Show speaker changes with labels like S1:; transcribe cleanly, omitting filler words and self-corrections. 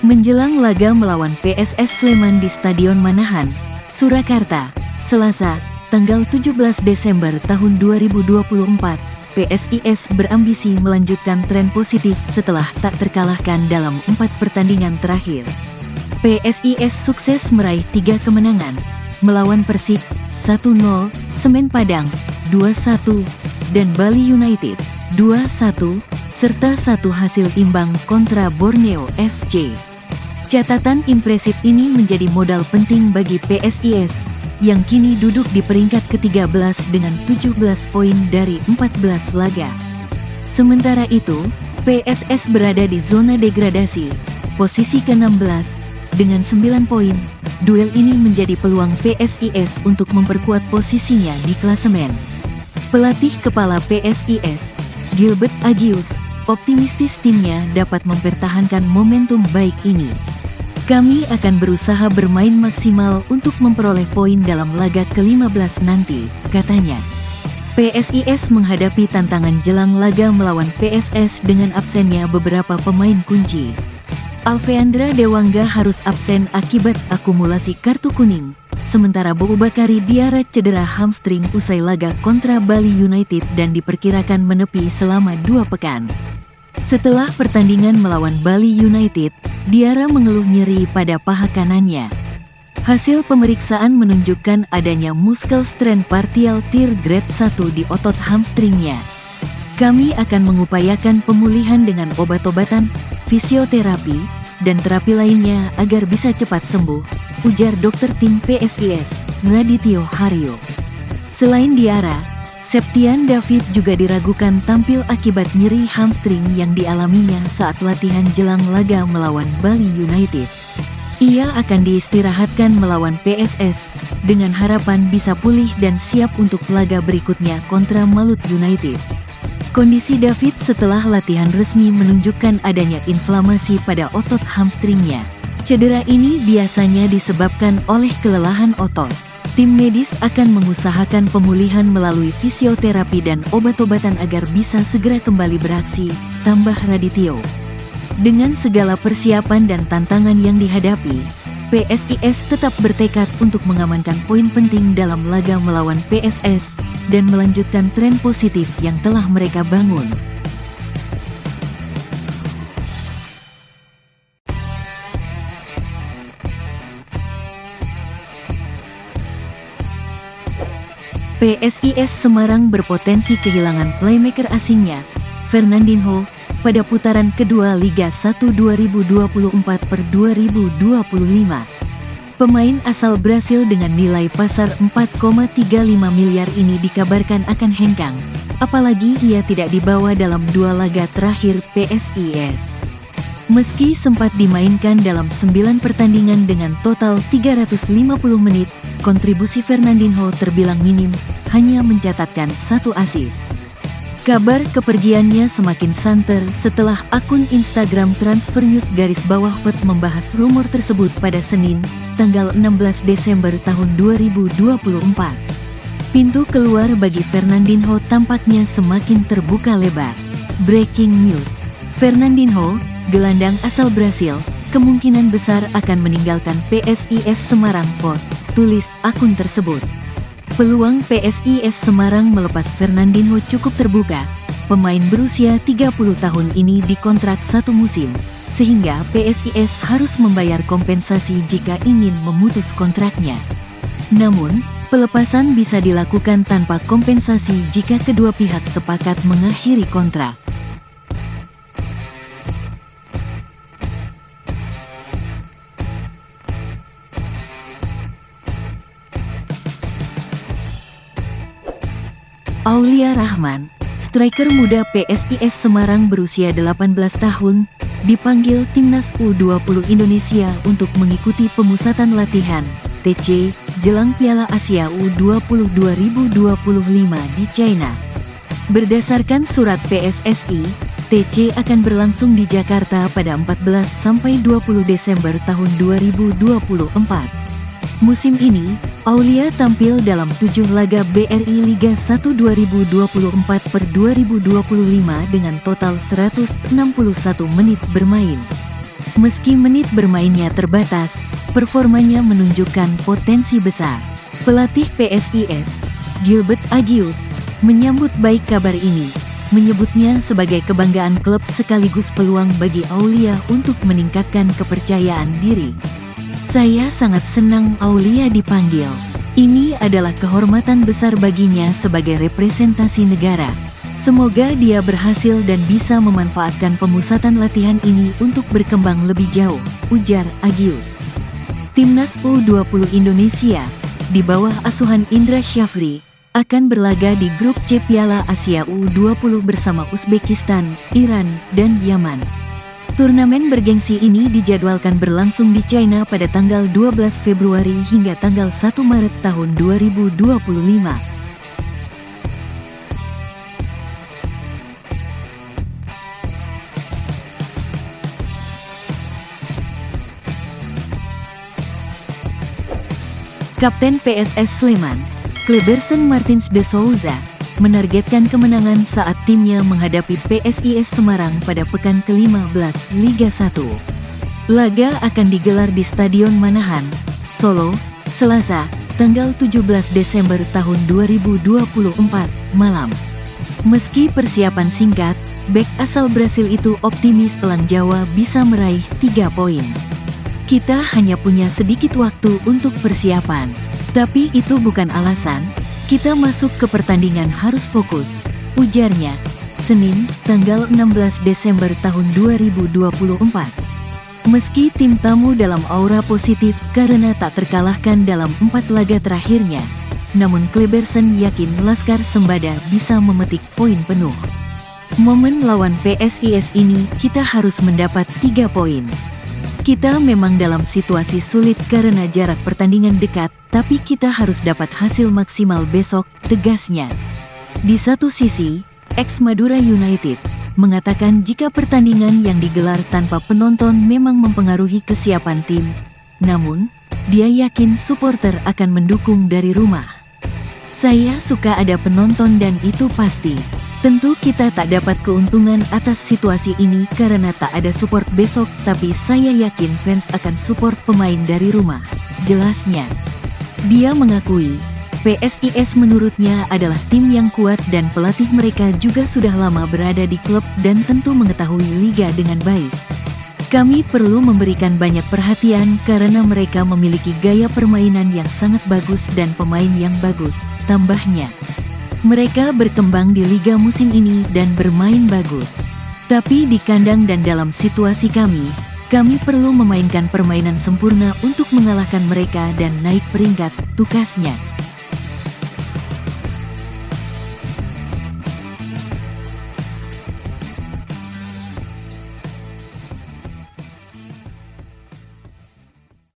S1: Menjelang laga melawan PSS Sleman di Stadion Manahan, Surakarta, Selasa, tanggal 17 Desember tahun 2024, PSIS berambisi melanjutkan tren positif setelah tak terkalahkan dalam 4 pertandingan terakhir. PSIS sukses meraih 3 kemenangan, melawan Persik 1-0, Semen Padang 2-1, dan Bali United 2-1, serta 1 hasil imbang kontra Borneo FC. Catatan impresif ini menjadi modal penting bagi PSIS, yang kini duduk di peringkat ke-13 dengan 17 poin dari 14 laga. Sementara itu, PSS berada di zona degradasi, posisi ke-16, dengan 9 poin. Duel ini menjadi peluang PSIS untuk memperkuat posisinya di klasemen. Pelatih kepala PSIS, Gilbert Agius, optimistis timnya dapat mempertahankan momentum baik ini. Kami akan berusaha bermain maksimal untuk memperoleh poin dalam laga ke-15 nanti, katanya. PSIS menghadapi tantangan jelang laga melawan PSS dengan absennya beberapa pemain kunci. Alveandra Dewangga harus absen akibat akumulasi kartu kuning, sementara Boubakary Diarra cedera hamstring usai laga kontra Bali United dan diperkirakan menepi selama 2 pekan. Setelah pertandingan melawan Bali United, Diarra mengeluh nyeri pada paha kanannya. Hasil pemeriksaan menunjukkan adanya muscle strain partial tear grade 1 di otot hamstringnya. Kami akan mengupayakan pemulihan dengan obat-obatan, fisioterapi, dan terapi lainnya agar bisa cepat sembuh, ujar dokter tim PSIS, Radityo Haryo. Selain Diarra, Septian David juga diragukan tampil akibat nyeri hamstring yang dialaminya saat latihan jelang laga melawan Bali United. Ia akan diistirahatkan melawan PSS, dengan harapan bisa pulih dan siap untuk laga berikutnya kontra Malut United. Kondisi David setelah latihan resmi menunjukkan adanya inflamasi pada otot hamstringnya. Cedera ini biasanya disebabkan oleh kelelahan otot. Tim medis akan mengusahakan pemulihan melalui fisioterapi dan obat-obatan agar bisa segera kembali beraksi, tambah Radityo. Dengan segala persiapan dan tantangan yang dihadapi, PSIS tetap bertekad untuk mengamankan poin penting dalam laga melawan PSS dan melanjutkan tren positif yang telah mereka bangun. PSIS Semarang berpotensi kehilangan playmaker asingnya, Fernandinho, pada putaran kedua Liga 1 2024/2025. Pemain asal Brasil dengan nilai pasar 4,35 miliar ini dikabarkan akan hengkang, apalagi ia tidak dibawa dalam 2 laga terakhir PSIS. Meski sempat dimainkan dalam 9 pertandingan dengan total 350 menit, kontribusi Fernandinho terbilang minim, hanya mencatatkan 1 assist. Kabar kepergiannya semakin santer setelah akun Instagram transfernews_FUT membahas rumor tersebut pada Senin, tanggal 16 Desember tahun 2024. Pintu keluar bagi Fernandinho tampaknya semakin terbuka lebar. Breaking news: Fernandinho, gelandang asal Brasil, kemungkinan besar akan meninggalkan PSIS Semarang FUT, tulis akun tersebut. Peluang PSIS Semarang melepas Fernandinho cukup terbuka. Pemain berusia 30 tahun ini dikontrak 1 musim, sehingga PSIS harus membayar kompensasi jika ingin memutus kontraknya. Namun, pelepasan bisa dilakukan tanpa kompensasi jika kedua pihak sepakat mengakhiri kontrak. Aulia Rahman, striker muda PSIS Semarang berusia 18 tahun, dipanggil Timnas U20 Indonesia untuk mengikuti pemusatan latihan (TC) jelang Piala Asia U20 2025 di China. Berdasarkan surat PSSI, TC akan berlangsung di Jakarta pada 14–20 Desember tahun 2024. Musim ini, Aulia tampil dalam 7 laga BRI Liga 1 2024/2025 dengan total 161 menit bermain. Meski menit bermainnya terbatas, performanya menunjukkan potensi besar. Pelatih PSIS, Gilbert Agius, menyambut baik kabar ini, menyebutnya sebagai kebanggaan klub sekaligus peluang bagi Aulia untuk meningkatkan kepercayaan diri. Saya sangat senang Aulia dipanggil. Ini adalah kehormatan besar baginya sebagai representasi negara. Semoga dia berhasil dan bisa memanfaatkan pemusatan latihan ini untuk berkembang lebih jauh, ujar Agius. Timnas U20 Indonesia, di bawah asuhan Indra Syafri, akan berlaga di grup C Piala Asia U20 bersama Uzbekistan, Iran, dan Yaman. Turnamen bergengsi ini dijadwalkan berlangsung di China pada tanggal 12 Februari hingga tanggal 1 Maret tahun 2025. Kapten PSS Sleman, Kleberson Martins de Souza, menargetkan kemenangan saat timnya menghadapi PSIS Semarang pada pekan ke-15 Liga 1. Laga akan digelar di Stadion Manahan, Solo, Selasa, tanggal 17 Desember tahun 2024, malam. Meski persiapan singkat, bek asal Brasil itu optimis Elang Jawa bisa meraih 3 poin. Kita hanya punya sedikit waktu untuk persiapan, tapi itu bukan alasan. Kita masuk ke pertandingan harus fokus, ujarnya, Senin, tanggal 16 Desember tahun 2024. Meski tim tamu dalam aura positif karena tak terkalahkan dalam 4 laga terakhirnya, namun Kleberson yakin Laskar Sembada bisa memetik poin penuh. Momen lawan PSIS ini kita harus mendapat 3 poin. Kita memang dalam situasi sulit karena jarak pertandingan dekat, tapi kita harus dapat hasil maksimal besok, tegasnya. Di satu sisi, ex Madura United mengatakan jika pertandingan yang digelar tanpa penonton memang mempengaruhi kesiapan tim, namun, dia yakin supporter akan mendukung dari rumah. Saya suka ada penonton dan itu pasti. Tentu kita tak dapat keuntungan atas situasi ini karena tak ada support besok, tapi saya yakin fans akan support pemain dari rumah, jelasnya. Dia mengakui, PSIS menurutnya adalah tim yang kuat dan pelatih mereka juga sudah lama berada di klub dan tentu mengetahui liga dengan baik. Kami perlu memberikan banyak perhatian karena mereka memiliki gaya permainan yang sangat bagus dan pemain yang bagus, tambahnya. Mereka berkembang di liga musim ini dan bermain bagus. Tapi di kandang dan dalam situasi kami perlu memainkan permainan sempurna untuk mengalahkan mereka dan naik peringkat, tukasnya.